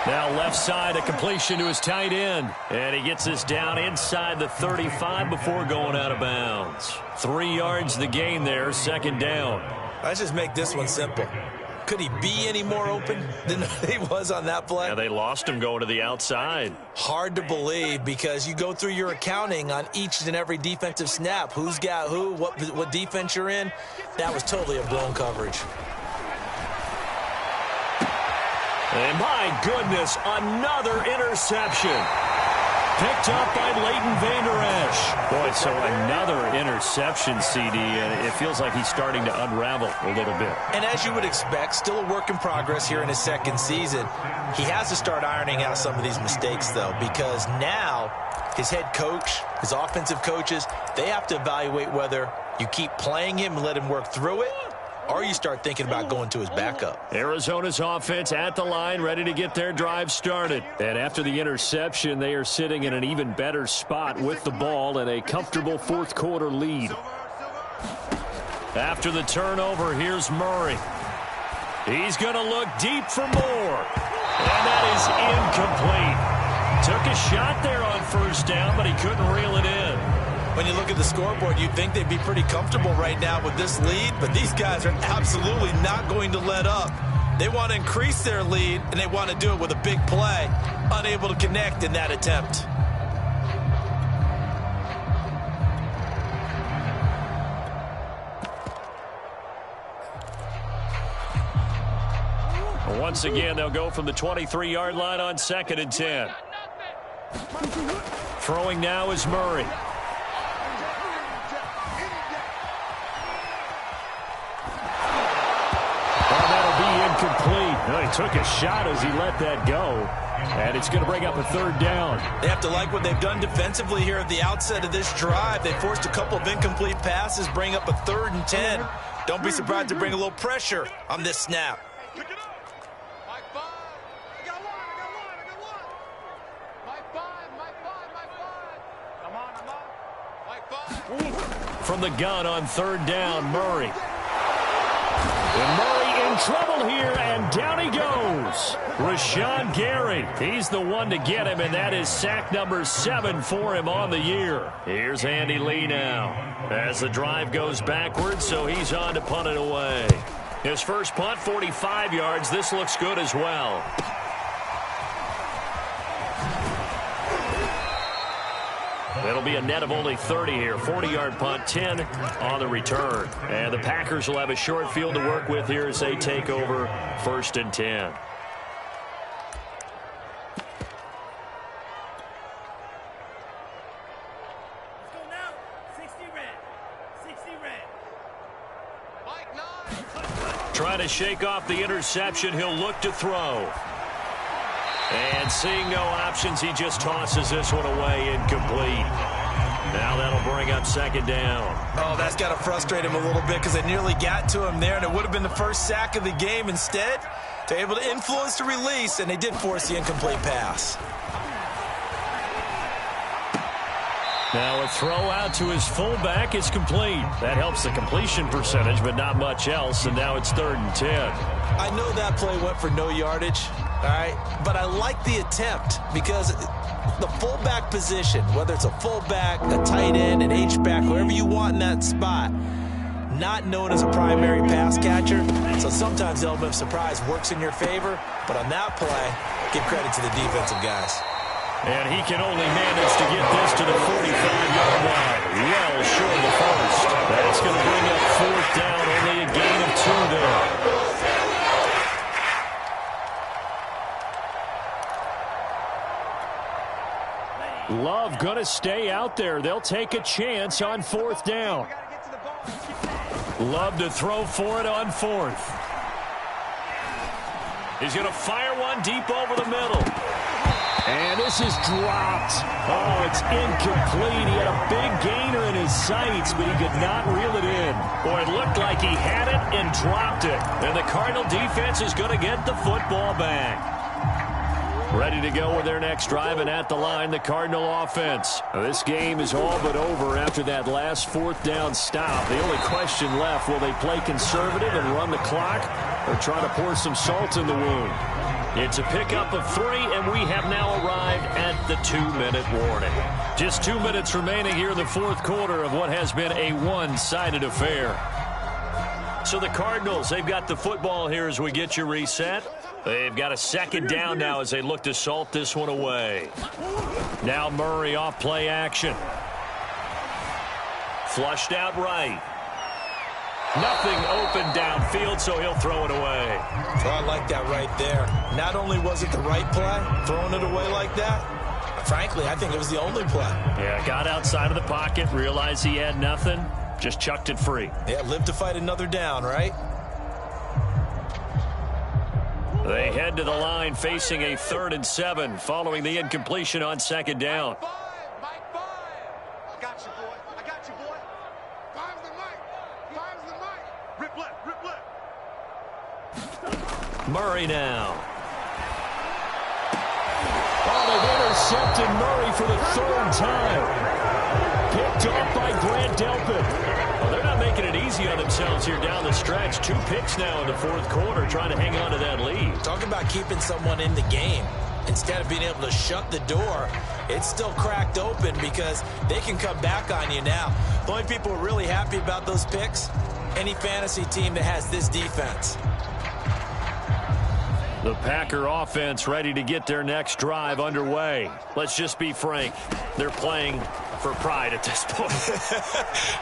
[SPEAKER 1] Now left side, a completion to his tight end. And he gets this down inside the 35 before going out of bounds. 3 yards the gain there, second down.
[SPEAKER 2] Let's just make this one simple. Could he be any more open than he was on that play?
[SPEAKER 1] Yeah, they lost him going to the outside.
[SPEAKER 2] Hard to believe because you go through your accounting on each and every defensive snap. Who's got who, what defense you're in. That was totally a blown coverage.
[SPEAKER 1] And my goodness, another interception. Picked up by Leighton Vander Esch. Boy, so another interception, CD, and it feels like he's starting to unravel a little bit.
[SPEAKER 2] And as you would expect, still a work in progress here in his second season. He has to start ironing out some of these mistakes, though, because now his head coach, his offensive coaches, they have to evaluate whether you keep playing him and let him work through it, or you start thinking about going to his backup.
[SPEAKER 1] Arizona's offense at the line, ready to get their drive started. And after the interception, they are sitting in an even better spot with the ball and a comfortable fourth quarter lead. After the turnover, here's Murray. He's going to look deep for more. And that is incomplete. Took a shot there on first down, but he couldn't reel it in.
[SPEAKER 2] When you look at the scoreboard, you'd think they'd be pretty comfortable right now with this lead, but these guys are absolutely not going to let up. They want to increase their lead, and they want to do it with a big play. Unable to connect in that attempt.
[SPEAKER 1] Once again, they'll go from the 23-yard line on 2nd and 10. Throwing now is Murray. Complete. No, he took a shot as he let that go, and it's going to bring up a third down.
[SPEAKER 2] They have to like what they've done defensively here at the outset of this drive. They forced a couple of incomplete passes, bring up a 3rd and 10. Don't be surprised to bring a little pressure on this snap.
[SPEAKER 1] From the gun on 3rd down, Murray. And Murray in trouble here, and down he goes. Rashawn Gary, he's the one to get him, and that is sack number 7 for him on the year. Here's Andy Lee now as the drive goes backwards, so he's on to punt it away. His first punt, 45 yards. This looks good as well. It'll be a net of only 30 here. 40-yard punt, 10 on the return. And the Packers will have a short field to work with here as they take over 1st and 10. Trying to shake off the interception. He'll look to throw. And seeing no options, he just tosses this one away, incomplete. Now that'll bring up 2nd down.
[SPEAKER 2] Oh, that's got to frustrate him a little bit because they nearly got to him there, and it would have been the first sack of the game. Instead, they're able to influence the release, and they did force the incomplete pass.
[SPEAKER 1] Now a throw out to his fullback is complete. That helps the completion percentage, but not much else, and now it's 3rd and 10.
[SPEAKER 2] I know that play went for no yardage, all right, but I like the attempt because the fullback position, whether it's a fullback, a tight end, an H-back, whoever you want in that spot, not known as a primary pass catcher, so sometimes the element of surprise works in your favor, but on that play, give credit to the defensive guys.
[SPEAKER 1] And he can only manage to get this to the 45-yard line. Well short of the first. That's going to bring up 4th down, only a gain of 2 there. Love going to stay out there. They'll take a chance on 4th down. Love to throw for it on 4th. He's going to fire one deep over the middle.
[SPEAKER 4] And this is dropped. Oh, it's incomplete. He had a big gainer in his sights, but he could not reel it in.
[SPEAKER 1] Boy, it looked like he had it and dropped it. And the Cardinal defense is going to get the football back. Ready to go with their next drive, and at the line, the Cardinal offense. Now, this game is all but over after that last fourth down stop. The only question left, will they play conservative and run the clock or try to pour some salt in the wound? It's a pickup of 3, and we have now arrived at the 2-minute warning. Just 2 minutes remaining here in the fourth quarter of what has been a one-sided affair. So the Cardinals, they've got the football here as we get you reset. They've got a second down now as they look to salt this one away. Now Murray off play action. Flushed out right. Nothing open downfield, so he'll throw it away.
[SPEAKER 2] Oh, I like that right there. Not only was it the right play, throwing it away like that, frankly, I think it was the only play.
[SPEAKER 1] Yeah, got outside of the pocket, realized he had nothing, just chucked it free.
[SPEAKER 2] Yeah, live to fight another down, right?
[SPEAKER 1] They head to the line facing a 3rd and 7 following the incompletion on second down.
[SPEAKER 3] Mike 5. I got you, boy. I got you, boy. 5's the Mike. 5's the Mike. Rip left, rip left.
[SPEAKER 1] Murray now.
[SPEAKER 4] Oh, they've intercepted Murray for the 3rd time. Picked off by Grant Delpit.
[SPEAKER 1] Well, they're not making it easy on themselves here down the stretch. 2 picks now in the fourth quarter, trying to hang on to that lead.
[SPEAKER 2] Talk about keeping someone in the game. Instead of being able to shut the door, it's still cracked open because they can come back on you now. The only people who are really happy about those picks, any fantasy team that has this defense.
[SPEAKER 1] The Packer offense ready to get their next drive underway. Let's just be frank. They're playing for pride at this point.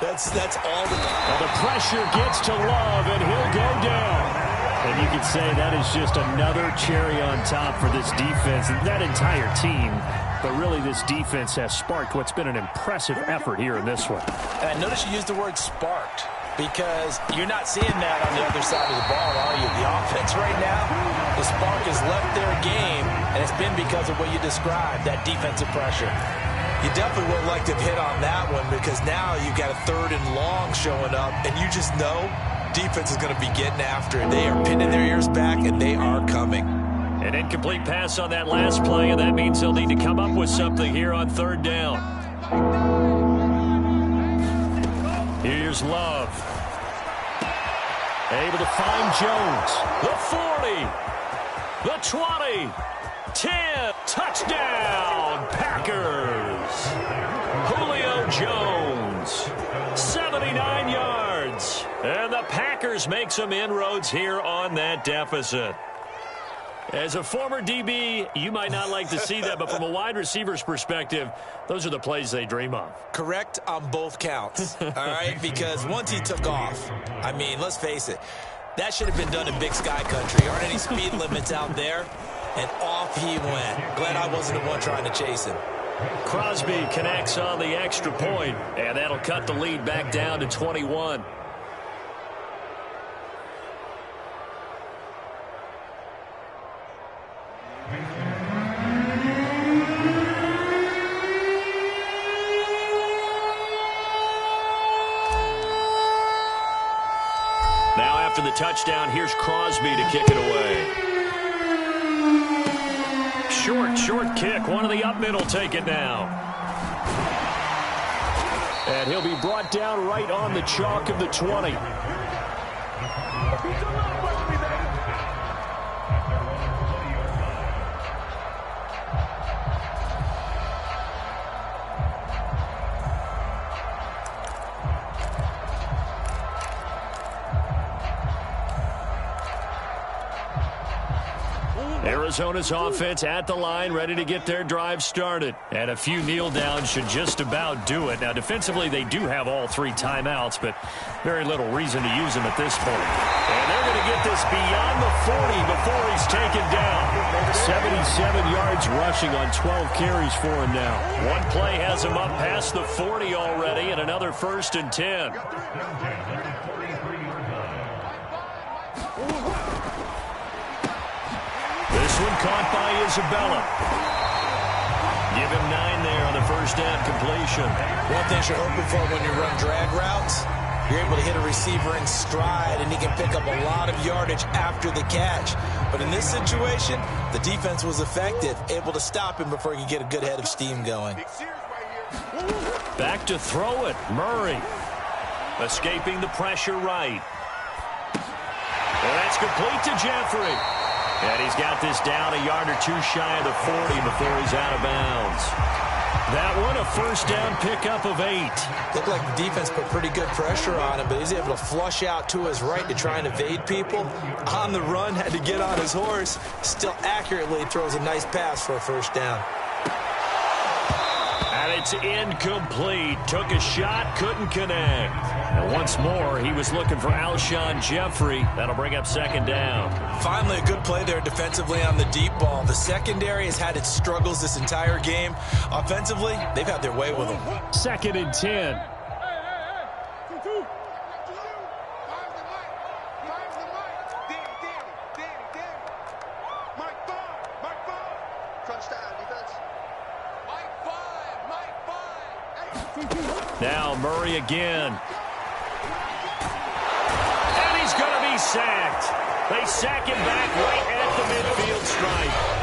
[SPEAKER 2] that's all
[SPEAKER 4] the pressure gets to Love, and he'll go down. And you could say that is just another cherry on top for this defense and that entire team. But really, this defense has sparked what's been an impressive effort here in this one.
[SPEAKER 2] And I notice you used the word sparked because you're not seeing that on the other side of the ball, are you? The offense right now, the spark has left their game, and it's been because of what you described, that defensive pressure. You definitely would like to have hit on that one because now you've got a 3rd and long showing up, and you just know defense is going to be getting after it. They are pinning their ears back, and they are coming.
[SPEAKER 1] An incomplete pass on that last play, and that means they'll need to come up with something here on 3rd down. Here's Love. Able to find Jones. The 40. The 20. 10. Touchdown, Packers. Julio Jones. 79 yards. And the Packers make some inroads here on that deficit. As a former DB, you might not like to see that, but from a wide receiver's perspective, those are the plays they dream of.
[SPEAKER 2] Correct on both counts, all right? Because once he took off, I mean, let's face it, that should have been done in Big Sky Country. Aren't any speed limits out there? And off he went. Glad I wasn't the one trying to chase him.
[SPEAKER 1] Crosby connects on the extra point, and that'll cut the lead back down to 21. Now after the touchdown, here's Crosby to kick it away. Short kick. One of the up middle take it now.
[SPEAKER 4] And he'll be brought down right on the chalk of the 20.
[SPEAKER 1] Arizona's offense at the line, ready to get their drive started. And a few kneel downs should just about do it. Now, defensively, they do have all 3 timeouts, but very little reason to use them at this point. And they're going to get this beyond the 40 before he's taken down.
[SPEAKER 4] 77 yards rushing on 12 carries for him now.
[SPEAKER 1] One play has him up past the 40 already, and another 1st and 10. This one caught by Isabella. Give him 9 there on the first down completion.
[SPEAKER 2] One thing you're hoping for when you run drag routes, you're able to hit a receiver in stride, and he can pick up a lot of yardage after the catch. But in this situation, the defense was effective, able to stop him before he could get a good head of steam going.
[SPEAKER 1] Back to throw it. Murray escaping the pressure right. And that's complete to Jeffrey. And he's got this down a yard or two shy of the 40 before he's out of bounds. That one, a first down pickup of 8.
[SPEAKER 2] Looked like the defense put pretty good pressure on him, but he's able to flush out to his right to try and evade people. On the run, had to get on his horse. Still accurately throws a nice pass for a first down.
[SPEAKER 1] And it's incomplete. Took a shot, couldn't connect. And once more, he was looking for Alshon Jeffrey. That'll bring up second down.
[SPEAKER 2] Finally, a good play there defensively on the deep ball. The secondary has had its struggles this entire game. Offensively, they've had their way with them.
[SPEAKER 4] 2nd and 10.
[SPEAKER 1] Now Murray again. And he's going to be sacked. They sack him back right at the midfield stripe.